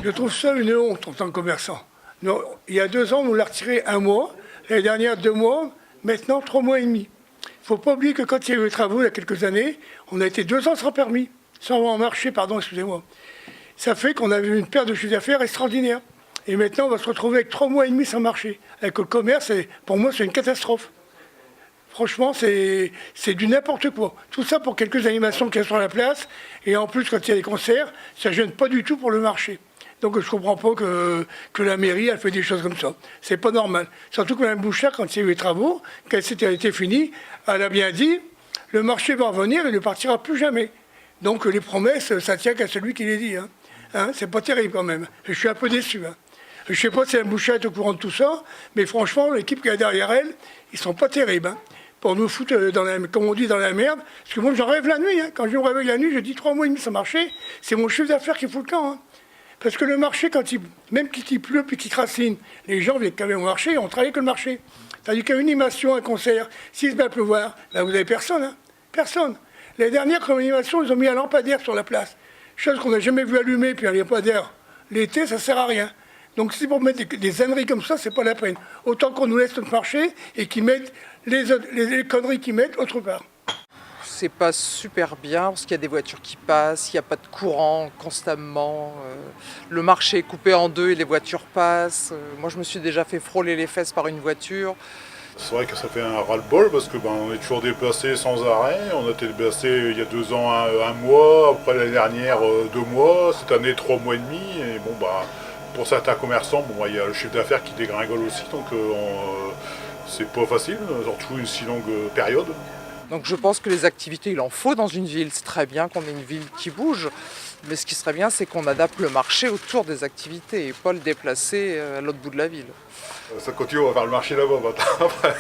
Je trouve ça une honte en tant que commerçant. Il y a 2 ans, on nous l'a retiré 1 mois. L'année dernière, 2 mois. Maintenant, 3 mois et demi. Il ne faut pas oublier que quand il y a eu les travaux, il y a quelques années, on a été 2 ans sans permis, sans marché, pardon, excusez-moi. Ça fait qu'on avait une perte de chiffre d'affaires extraordinaire. Et maintenant, on va se retrouver avec 3 mois et demi sans marché. Avec le commerce, pour moi, c'est une catastrophe. Franchement, c'est du n'importe quoi. Tout ça pour quelques animations qui sont sur la place. Et en plus, quand il y a des concerts, ça ne gêne pas du tout pour le marché. Donc je ne comprends pas que la mairie elle fait des choses comme ça. C'est pas normal. Surtout que Mme Bouchard, quand il y a eu les travaux, quand c'était été fini, elle a bien dit, le marché va revenir et ne partira plus jamais. Donc les promesses, ça tient qu'à celui qui les dit. C'est pas terrible quand même. Je suis un peu déçu. Je ne sais pas si Mme Bouchard est au courant de tout ça, mais franchement, l'équipe qui est derrière elle, ils sont pas terribles. Pour nous foutre, comme on dit, dans la merde. Parce que moi, j'en rêve la nuit. Quand je me réveille la nuit, je dis 3 mois et demi sans marché. C'est mon chiffre d'affaires qui fout le camp. Parce que le marché, même qu'il pleut puis qu'il crassine, les gens viennent quand même au marché, on travaille que le marché. C'est-à-dire qu'à une animation, un concert, s'il se met à pleuvoir, là, vous n'avez personne. Personne. Les dernières animations, ils ont mis un lampadaire sur la place. Chose qu'on n'a jamais vu allumer, puis un lampadaire l'été, ça ne sert à rien. Donc si pour mettre des âneries comme ça, c'est pas la peine. Autant qu'on nous laisse notre marché et qu'ils mettent les conneries qu'ils mettent autre part. C'est pas super bien parce qu'il y a des voitures qui passent, il n'y a pas de courant constamment, le marché est coupé en deux et les voitures passent. Moi je me suis déjà fait frôler les fesses par une voiture. C'est vrai que ça fait un ras-le-bol parce que on est toujours déplacé sans arrêt. On a été déplacé il y a 2 ans un mois, après l'année dernière 2 mois, cette année 3 mois et demi. Et pour certains commerçants, il y a le chiffre d'affaires qui dégringole aussi, donc c'est pas facile, surtout une si longue période. Donc je pense que les activités, il en faut dans une ville. C'est très bien qu'on ait une ville qui bouge, mais ce qui serait bien, c'est qu'on adapte le marché autour des activités et pas le déplacer à l'autre bout de la ville. Ça continue, on va faire le marché là-bas maintenant après.